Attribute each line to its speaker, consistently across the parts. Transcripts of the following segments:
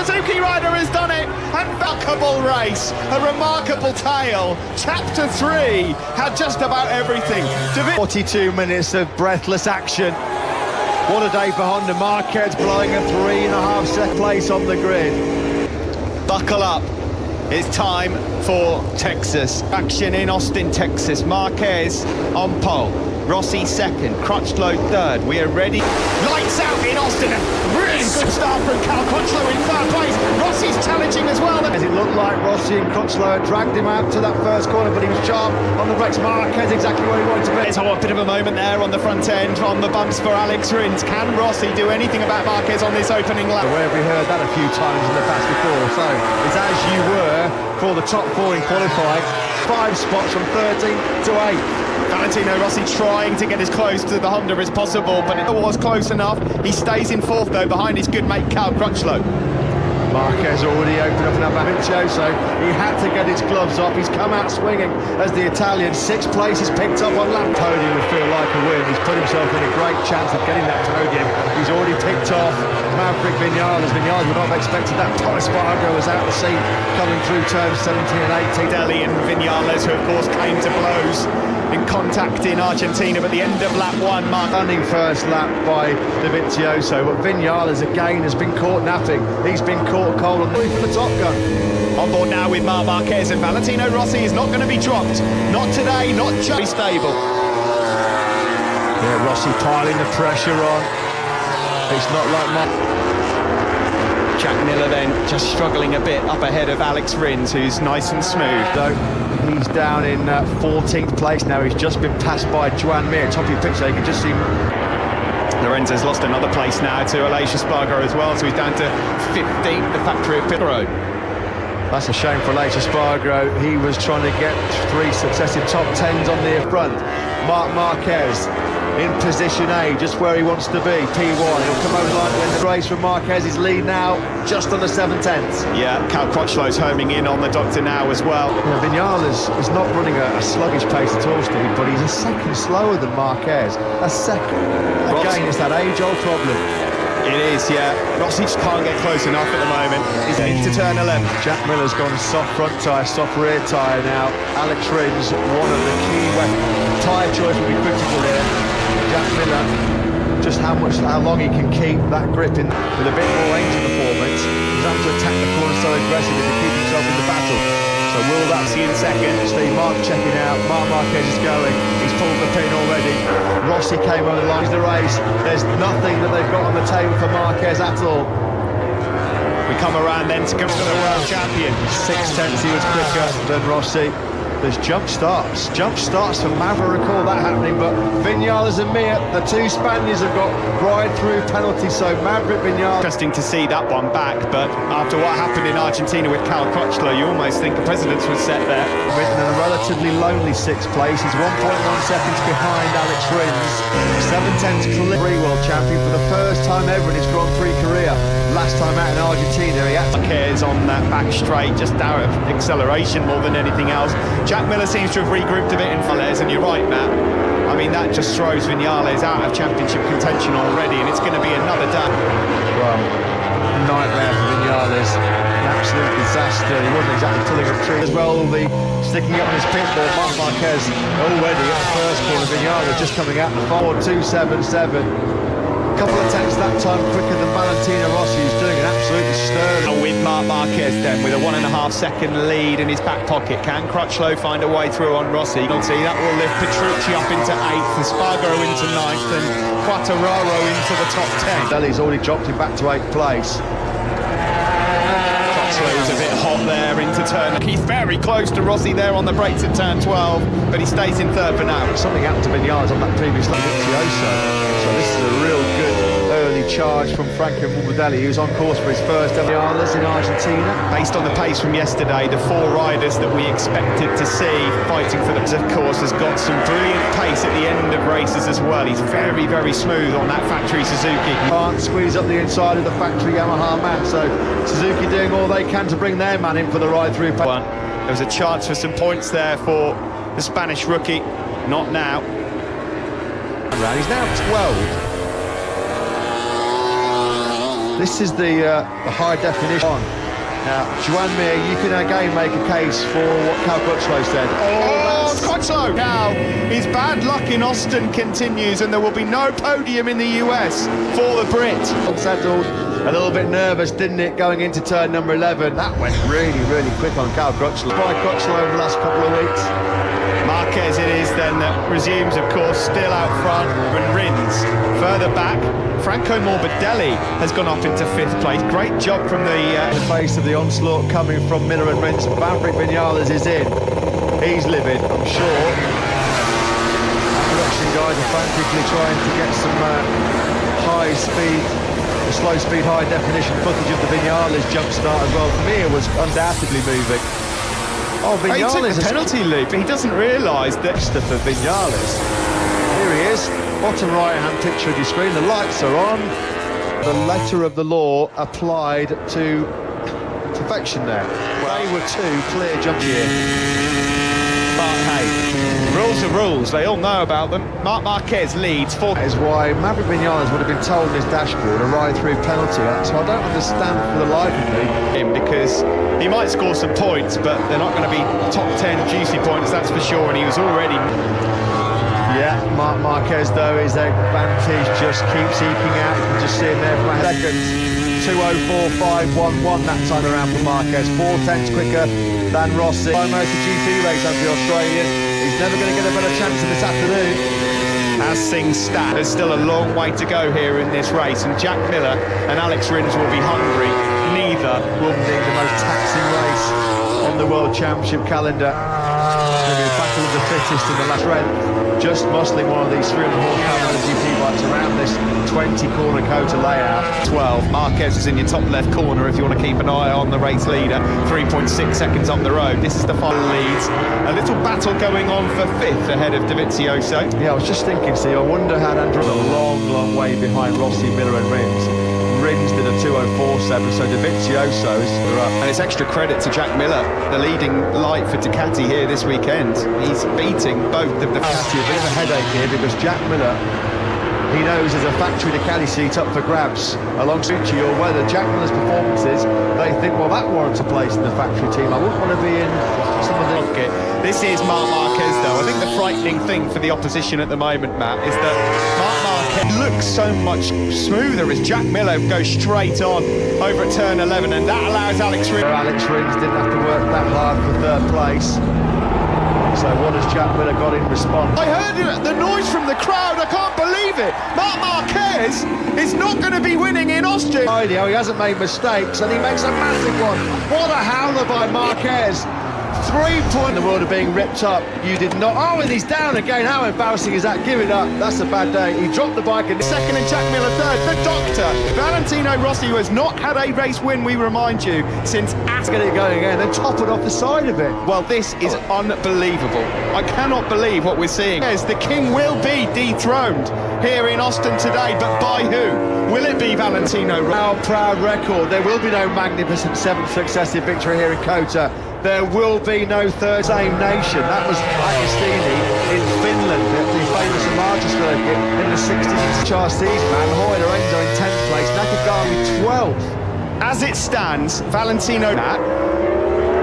Speaker 1: Suzuki rider has done it. Remarkable race, a remarkable tale. Chapter 3 had just about everything.
Speaker 2: 42 minutes of breathless action. What a day for Honda. Marquez blowing a 3.5 second place on the grid.
Speaker 1: Buckle up. It's time for Texas. Action in Austin, Texas. Marquez on pole. Rossi second, Crutchlow third. We are ready. Lights out in Austin. A really good start from Cal Crutchlow in third place. Rossi's challenging as well.
Speaker 2: As it looked like Rossi and Crutchlow had dragged him out to that first corner, but he was sharp on the brakes. Marquez exactly where he wanted to be.
Speaker 1: It's a bit of a moment there on the front end, on the bumps for Alex Rins. Can Rossi do anything about Marquez on this opening lap?
Speaker 2: Where have we heard that a few times in the past before? So it's as you were for the top 4 in qualifying. 5 spots from 13 to 8.
Speaker 1: Valentino Rossi trying to get as close to the Honda as possible, but it was close enough. He stays in 4th though, behind his good mate Cal Crutchlow.
Speaker 2: Marquez already opened up another so he had to get his gloves off. He's come out swinging as the Italian 6th place is picked up on lap. Podium would feel like a win. He's put himself in a great chance of getting that podium. He's already picked off Maverick Vinales. Vinales would not have expected that. Thomas Spargo was out the scene coming through turns 17 and 18.
Speaker 1: Deli and Vinales, who of course came to blows in contact in Argentina, but the end of lap 1,
Speaker 2: Stunning first lap by Dovizioso, but Vinales again has been caught napping. He's been caught cold on the Top Gun.
Speaker 1: On board now with Marc Marquez, and Valentino Rossi is not going to be dropped. Not today, not just stable.
Speaker 2: Yeah, Rossi piling the pressure on. It's not like
Speaker 1: Jack Miller then just struggling a bit up ahead of Alex Rins, who's nice and smooth.
Speaker 2: Though he's down in 14th place now. He's just been passed by Joan Mir. Top of your picture, you can just see
Speaker 1: Lorenzo's lost another place now to Aleix Espargaro as well, so he's down to 15th, the factory at Pitro.
Speaker 2: That's a shame for Aleix Espargaro. He was trying to get 3 successive top 10s on the front. Marc Marquez in position A, just where he wants to be. P1, he'll come over the line to win the race from Marquez's lead now, just on the 7/10ths.
Speaker 1: Yeah, Cal Crutchlow's homing in on the doctor now as well.
Speaker 2: Yeah, Vinales is not running a sluggish pace at all, Steve, but he's a second slower than Marquez. A second. Again, it's that age-old problem.
Speaker 1: It is, yeah. Rossi just can't get close enough at the moment. He's into turn 11.
Speaker 2: Jack Miller's gone soft front tyre, soft rear tyre now. Alex Rins, one of the key tyre choice will be critical here. Jack Miller, just how long he can keep that grip in with a bit more engine performance. He's having to attack the corner so aggressively to keep himself in the battle. So will that see in second? Steve Mark checking out. Marc Marquez is going. He's pulled the pin already. Rossi came over the line of the race. There's nothing that they've got on the table for Marquez at all.
Speaker 1: We come around then to come to the world champion.
Speaker 2: 6/10 he was quicker than Rossi. There's jump starts for Maverick, recall that happening, but Vinales and Mir, the 2 Spaniards have got ride-through penalties, so Maverick Vinales.
Speaker 1: Interesting to see that one back, but after what happened in Argentina with Cal Crutchlow, you almost think a precedence was set there.
Speaker 2: Written in a relatively lonely 6th place, he's 1.1 seconds behind Alex Rins. 7/10 clear world champion for the first time ever in his Grand Prix career. Last time out in Argentina, he had
Speaker 1: Marquez on that back straight, just out of acceleration more than anything else. Jack Miller seems to have regrouped a bit in Vinales, and you're right, Matt. I mean, that just throws Vinales out of championship contention already, and it's going to be another day.
Speaker 2: Well, nightmare for Vinales. An absolute disaster. He wasn't exactly pulling a tree as well. The sticking it on his pit ball. Marc Marquez already at the first corner. Vinales just coming out the forward 2.77. Couple of tenths that time quicker than Valentino Rossi, who's doing an absolutely sterling.
Speaker 1: With Marc Marquez then, with a 1.5 second lead in his back pocket. Can Crutchlow find a way through on Rossi? You'll see that will lift Petrucci up into 8th, and Spargo into 9th, and Quartararo into the top 10.
Speaker 2: Deli's already dropped him back to 8th place.
Speaker 1: Crutchlow's a bit hot there into turn. He's very close to Rossi there on the brakes at turn 12, but he stays in 3rd for now.
Speaker 2: Something happened to Vinales on that previous lap, so this is a real good early charge from Franco Morbidelli, who's on course for his first Vinales in Argentina.
Speaker 1: Based on the pace from yesterday, the 4 riders that we expected to see fighting for the of course has got some brilliant pace at the end of races as well. He's very, very smooth on that factory Suzuki.
Speaker 2: Can't squeeze up the inside of the factory Yamaha man, so Suzuki doing all they can to bring their man in for the ride-through.
Speaker 1: There was a chance for some points there for the Spanish rookie. Not now.
Speaker 2: He's now 12. This is the high definition one. Now, Joan Mir, you can again make a case for what Cal Crutchlow said.
Speaker 1: Oh, Crutchlow! Now, his bad luck in Austin continues, and there will be no podium in the US for the Brit.
Speaker 2: Unsettled, a little bit nervous, didn't it, going into turn number 11? That went really, really quick on Cal Crutchlow. By Crutchlow over the last couple of weeks.
Speaker 1: Marquez it is then that resumes, of course, still out front, and Rins further back. Franco Morbidelli has gone up into 5th place. Great job from the
Speaker 2: face of the onslaught coming from Miller and Rins. Maverick Vinales is in. He's livid, I'm sure. Production guys are frantically trying to get some high speed, slow speed, high definition footage of the Vinales jump start as well. Mir was undoubtedly moving. Oh, Vinales
Speaker 1: he took the penalty loop, but he doesn't realise that
Speaker 2: for Vinales. Here he is, bottom right-hand picture of your screen. The lights are on. The letter of the law applied to perfection there. They were 2 clear jumps here.
Speaker 1: But hey, rules are rules. They all know about them. Marc Marquez leads 4.
Speaker 2: That is why Maverick Vinales would have been told in his dashboard a ride-through penalty. So I don't understand for the life of me.
Speaker 1: Because he might score some points, but they're not going to be top 10 juicy points, that's for sure. And he was already...
Speaker 2: Yeah, Marc Marquez, though, his advantage just keeps eking out. You can just see him there for seconds. 2:04.511 that time around for Marquez. 4/10 quicker than Rossi. By Moto GP race as the Australian. He's never going to get a better chance in this afternoon.
Speaker 1: As things stand, there's still a long way to go here in this race, and Jack Miller and Alex Rins will be hungry. Neither
Speaker 2: will be the most taxing race on the World Championship calendar. It's going to be a battle of the fittest in the last round. Just muscling one of these 300 horsepower GP bikes around this 20-corner Kota layout.
Speaker 1: 12. Marquez is in your top left corner if you want to keep an eye on the race leader. 3.6 seconds up the road. This is the final leads. A little battle going on for 5th ahead of Dovizioso.
Speaker 2: Yeah, I was just thinking, Steve, I wonder how Andrew's a long, long way behind Rossi, Miller and Rins. Rins did a 2:04.7, so Dovizioso is up.
Speaker 1: And it's extra credit to Jack Miller, the leading light for Ducati here this weekend. He's beating both of the...
Speaker 2: Ducati a bit of a headache here because Jack Miller, he knows there's a factory Ducati seat up for grabs alongside you, or whether Jack Miller's performances, they think, well, that warrants a place in the factory team. I wouldn't want to be in some of the...
Speaker 1: Okay. This is Marc Marquez, though. I think the frightening thing for the opposition at the moment, Matt, is that Marc Marquez looks so much smoother as Jack Miller goes straight on over at turn 11, and that allows Alex Rins...
Speaker 2: Alex Rins didn't have to work that hard for 3rd place. So what has Jack Miller got in response?
Speaker 1: I heard the noise from the crowd, I can't believe it! Marc Marquez is not going to be winning in Austin!
Speaker 2: He hasn't made mistakes, and he makes a massive one. What a howler by Marquez! 3 points in the world of being ripped up. You did not... Oh, and he's down again. How embarrassing is that? Give it up. That's a bad day. He dropped the bike and...
Speaker 1: Second and Jack Miller 3rd. The Doctor, Valentino Rossi, who has not had a race win, we remind you, since...
Speaker 2: Let's get it going again. Then top it off the side of it.
Speaker 1: Well, this is unbelievable. I cannot believe what we're seeing. As the king will be dethroned here in Austin today, but by who? Will it be Valentino Rossi?
Speaker 2: Our proud record. There will be no magnificent 7th successive victory here in Kota. There will be no 3rd same nation. That was Agostini in Finland at the famous Amager circuit in the 60s. Charles Seesman, Hoy Lorenzo in 10th place, Nakagami 12th.
Speaker 1: As it stands, Valentino...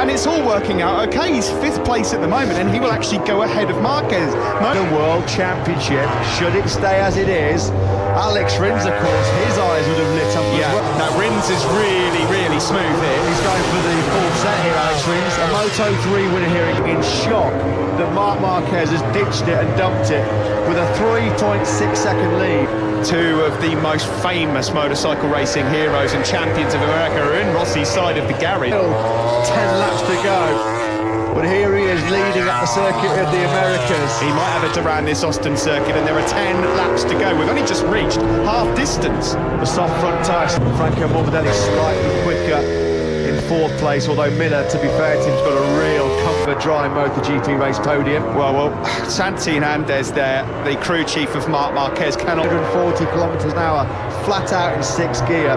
Speaker 1: And it's all working out okay. He's 5th place at the moment, and he will actually go ahead of Marquez.
Speaker 2: The World Championship, should it stay as it is, Alex Rins, of course, his eyes would have lit up as well.
Speaker 1: Now Rins is really, really smooth here.
Speaker 2: He's going for the full set here, Alex Rins. A Moto3 winner here in shock that Marc Marquez has ditched it and dumped it with a 3.6-second lead.
Speaker 1: 2 of the most famous motorcycle racing heroes and champions of America are in Rossi's side of the garage.
Speaker 2: 10 laps to go, but here he is leading at the circuit of the Americas.
Speaker 1: He might have it around this Austin circuit, and there are 10 laps to go. We've only just reached half distance.
Speaker 2: The soft front tyres, Franco Morbidelli slightly quicker in 4th place, although Miller, to be fair to him, has got a real comfort dry Moto GP race podium.
Speaker 1: Well, Santi Hernandez there, the crew chief of Marc Marquez, cannot...
Speaker 2: 140 kilometres an hour, flat out in 6th gear,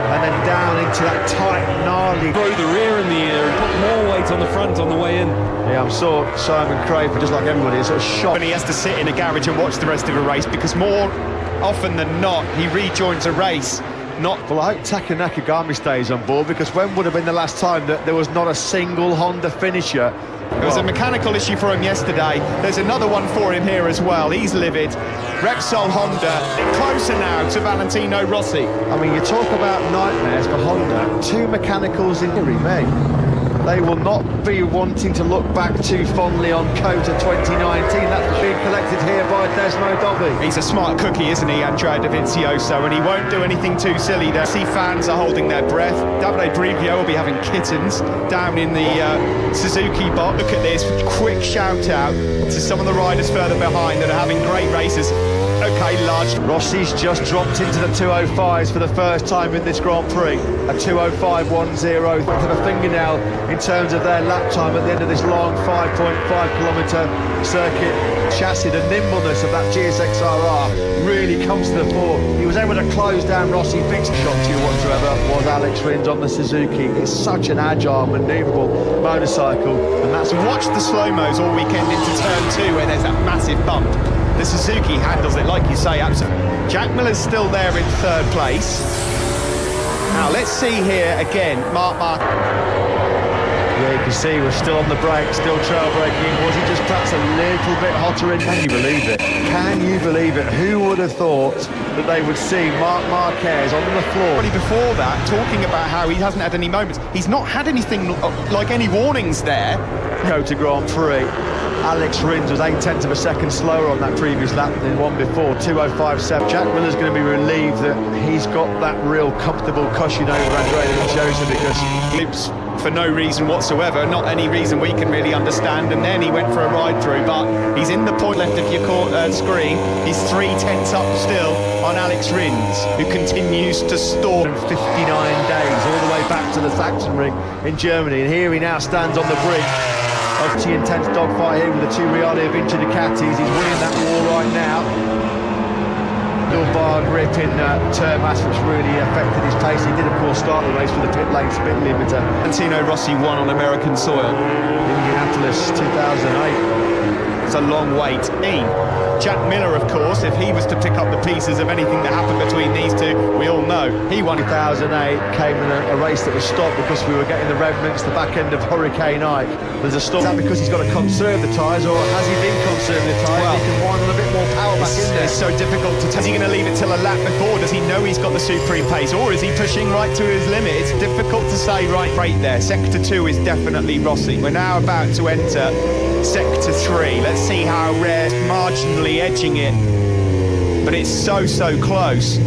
Speaker 2: and then down into that tight, gnarly...
Speaker 3: Throw the rear in the air and put more weight on the front on the way in.
Speaker 2: Yeah, I'm sure Simon Craver, just like everybody, is sort of shocked.
Speaker 1: And he has to sit in a garage and watch the rest of a race, because more often than not, he rejoins a race not...
Speaker 2: Well, I hope Taka Nakagami stays on board, because when would have been the last time that there was not a single Honda finisher?
Speaker 1: It was a mechanical issue for him yesterday. There's another one for him here as well. He's livid. Repsol Honda closer now to Valentino Rossi.
Speaker 2: I mean, you talk about nightmares for Honda. 2 mechanicals in here, mate. They will not be wanting to look back too fondly on Kota 2019. That's being collected here by Desmo Dobby.
Speaker 1: He's a smart cookie, isn't he, Andrea Dovizioso, and he won't do anything too silly there. See, fans are holding their breath. Davide Brivio will be having kittens down in the Suzuki bot. Look at this, quick shout out to some of the riders further behind that are having great races. Okay, large.
Speaker 2: Rossi's just dropped into the 205s for the first time in this Grand Prix. A 205.10 to the fingernail in terms of their lap time at the end of this long 5.5-kilometre circuit. Chassis, the nimbleness of that GSX-RR really comes to the fore. He was able to close down Rossi. Big shot to you whatsoever was Alex Rins on the Suzuki. It's such an agile, manoeuvrable motorcycle.
Speaker 1: And that's watch the slow-mos all weekend into turn 2 where there's that massive bump. The Suzuki handles it, like you say, absolutely. Jack Miller's still there in 3rd place. Now, let's see here again, Mark.
Speaker 2: Yeah, you can see we're still on the brake, still trail braking. Was he just perhaps a little bit hotter in? Can you believe it? Can you believe it? Who would have thought that they would see Marc Marquez on the floor?
Speaker 1: Already before that, talking about how he hasn't had any moments. He's not had anything like any warnings there.
Speaker 2: Kota Grand Prix. Alex Rins was 0.8 of a second slower on that previous lap than the one before, 2:05.7. Jack Miller's going to be relieved that he's got that real comfortable cushion over Andrea Dovizioso, because
Speaker 1: he for no reason whatsoever, not any reason we can really understand, and then he went for a ride through, but he's in the point left of your screen. He's 3/10 up still on Alex Rins, who continues to storm.
Speaker 2: 59 days all the way back to the Sachsenring in Germany, and here he now stands on the brink of the intense dogfight here with the 2 Reale Vinci Ducatis. He's winning that war right now. Little bar grip in Termas, which really affected his pace. He did, of course, start the race with a pit lane spin limiter.
Speaker 1: Valentino Rossi won on American soil.
Speaker 2: Indianapolis 2008.
Speaker 1: It's a long wait. Jack Miller, of course, if he was to pick up the pieces of anything that happened between these two, we all know he won.
Speaker 2: 2008 came in a race that was stopped because we were getting the remnants the back end of Hurricane Ike. There's a stop. Is that because he's got to conserve the tyres, or has he been conserving the tyres?
Speaker 1: Well,
Speaker 2: he can wind on a bit more power back in there.
Speaker 1: It's so difficult to tell. Is he going to leave it till a lap before? Does he know he's got the supreme pace, or is he pushing right to his limit? It's difficult to say right there. Sector 2 is definitely Rossi. We're now about to enter Sector 3. Let's see how Rare's marginally edging it, but it's so close.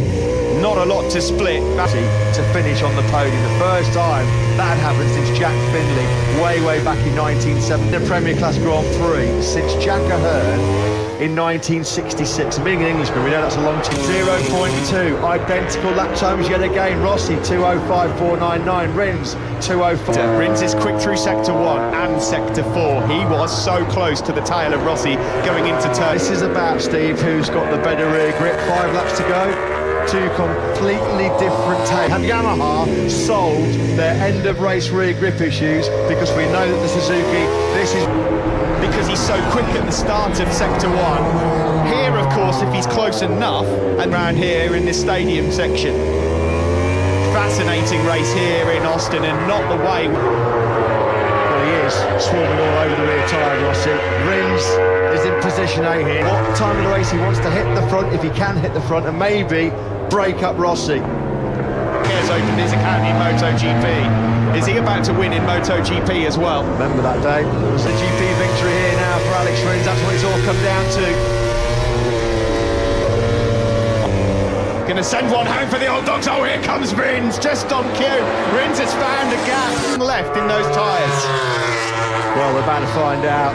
Speaker 1: Not a lot to split.
Speaker 2: To finish on the podium, the first time that had happened since Jack Finley, way back in 1970. The Premier Class Grand Prix since Jack Ahern in 1966. And being an Englishman, we know that's a long time. 0.2, identical lap times yet again. Rossi 2:05.499, Rins 2:05.
Speaker 1: Rins is quick through Sector 1 and Sector 4. He was so close to the tail of Rossi going into turn.
Speaker 2: This is about, Steve, who's got the better rear grip. 5 laps to go. 2 completely different tails. And Yamaha solved their end of race rear grip issues, because we know that the Suzuki, this is
Speaker 1: because he's so quick at the start of Sector 1. Here, of course, if he's close enough, and around here in this stadium section. Fascinating race here in Austin, and not the way.
Speaker 2: Well, he is swarming all over the rear tyre, Rossi. Rins is in position A here. What time of the race he wants to hit the front, if he can hit the front, and maybe break up Rossi.
Speaker 1: He has opened his account in Moto GP. Is he about to win in Moto GP as well?
Speaker 2: Remember that day? It was the GP victory here now for Alex Rins. That's what it's all come down to.
Speaker 1: Gonna send one home for the old dogs. Oh, here comes Rins, just on cue. Rins has found a gap left in those tyres.
Speaker 2: Well, we're about to find out.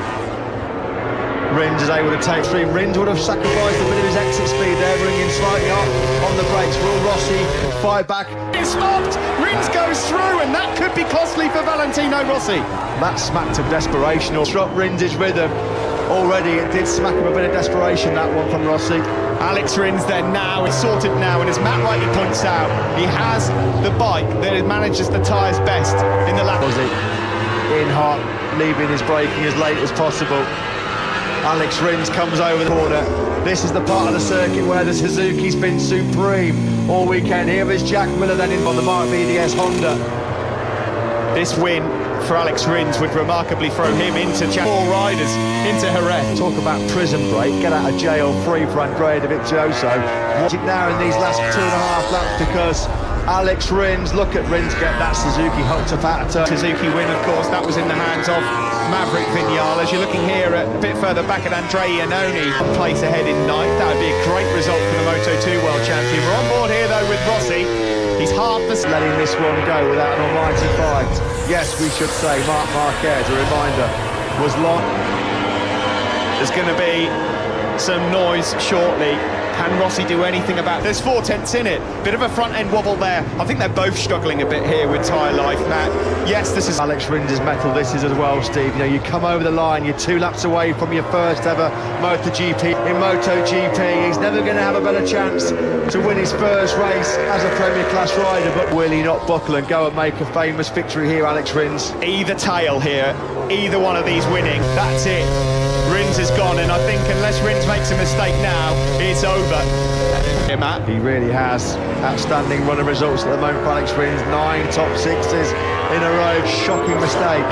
Speaker 2: Rins is able to take 3. Rins would have sacrificed a bit of his exit speed there, bringing slightly off on the brakes. Will Rossi fight back?
Speaker 1: It's stopped! Rins goes through, and that could be costly for Valentino Rossi.
Speaker 2: That smacked of desperation, or struck Rins' rhythm. Already it did smack him a bit of desperation, that one from Rossi.
Speaker 1: Alex Rins then now, it's sorted now, and as Matt rightly points out, he has the bike that manages the tyres best in the lap.
Speaker 2: Earnhardt leaving his braking as late as possible. Alex Rins comes over the corner. This is the part of the circuit where the Suzuki's been supreme all weekend. Here is Jack Miller then in on the Mark VDS Honda.
Speaker 1: This win for Alex Rins would remarkably throw him into four riders into Jerez.
Speaker 2: Talk about prison break, get out of jail free for Andrea Dovizioso. Watch it now in these last 2.5 laps because Alex Rins, look at Rins get that Suzuki hooked up out of turn.
Speaker 1: Suzuki win, of course, that was in the hands of Maverick Vinales. You're looking here a bit further back at Andrea Iannone, one place ahead in ninth. That would be a great result for the Moto2 World Champion. We're on board here though with Rossi. He's half the...
Speaker 2: Letting this one go without an almighty fight. Yes, we should say Marc Marquez, a reminder, was long.
Speaker 1: There's going to be some noise shortly. Can Rossi do anything about it? There's 4 tenths in it. Bit of a front-end wobble there. I think they're both struggling a bit here with tyre life, Matt. Yes, this is...
Speaker 2: Alex Rins' metal this is as well, Steve. You know, you come over the line, you're 2 laps away from your first ever Moto GP. In Moto GP, he's never going to have a better chance to win his first race as a Premier Class rider, but will he not buckle and go and make a famous victory here, Alex Rins?
Speaker 1: Either tail here, either one of these winning, that's it. Rins is gone, and I think unless Rins makes a mistake now, it's over. Yeah, Matt.
Speaker 2: He really has. Outstanding run of results at the moment for Alex Rins. 9 top 6s in a row. Shocking mistake.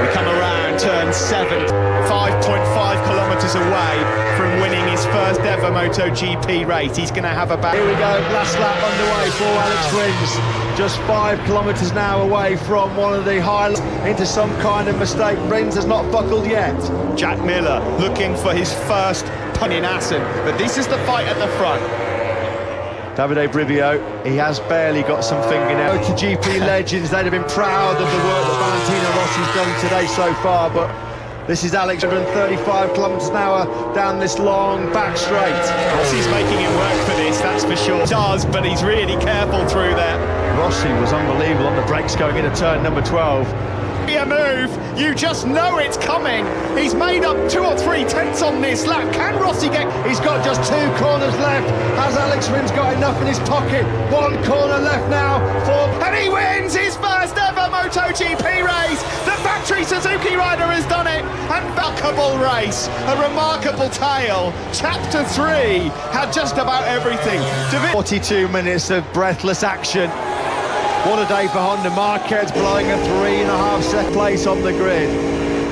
Speaker 1: We come around turn 7, 5.5 kilometres away from winning his first ever Moto GP race. He's going to have a back.
Speaker 2: Here we go, last lap underway for Alex Rins. Just 5 kilometres now away from one of the highlights into some kind of mistake. Rins has not buckled yet.
Speaker 1: Jack Miller looking for his first pun in Assen, but this is the fight at the front.
Speaker 2: Davide Brivio, he has barely got some fingernails. MotoGP legends, they'd have been proud of the work that Valentino Rossi's done today so far, but this is Alex, 135 kilometres an hour down this long back straight.
Speaker 1: Rossi's making it work for this, that's for sure. Does, but he's really careful through there.
Speaker 2: Rossi was unbelievable on the brakes going into turn number 12.
Speaker 1: A move, you just know it's coming. He's made up 2 or 3 tenths on this lap. Can Rossi get...
Speaker 2: He's got just 2 corners left. Has Alex Rins got enough in his pocket? 1 corner left now for...
Speaker 1: And he wins his first ever MotoGP race. The factory Suzuki rider has done it. And remarkable race, a remarkable tale. Chapter 3 had just about everything.
Speaker 2: 42 minutes of breathless action. What a day for Honda. Marquez blowing a 3.5 place on the grid.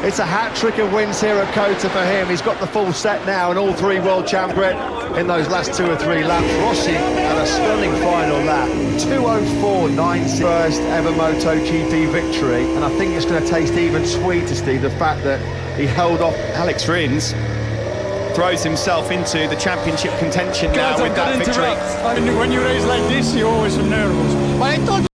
Speaker 2: It's a hat-trick of wins here at Cota for him. He's got the full set now and all 3 world champ grid in those last 2 or 3 laps. Rossi had a stunning final lap. 2:04.96, first ever MotoGP victory. And I think it's going to taste even sweeter, Steve, the fact that he held off.
Speaker 1: Alex Rins throws himself into the championship contention now with that victory.
Speaker 4: When you race like this, you're always nervous. But I told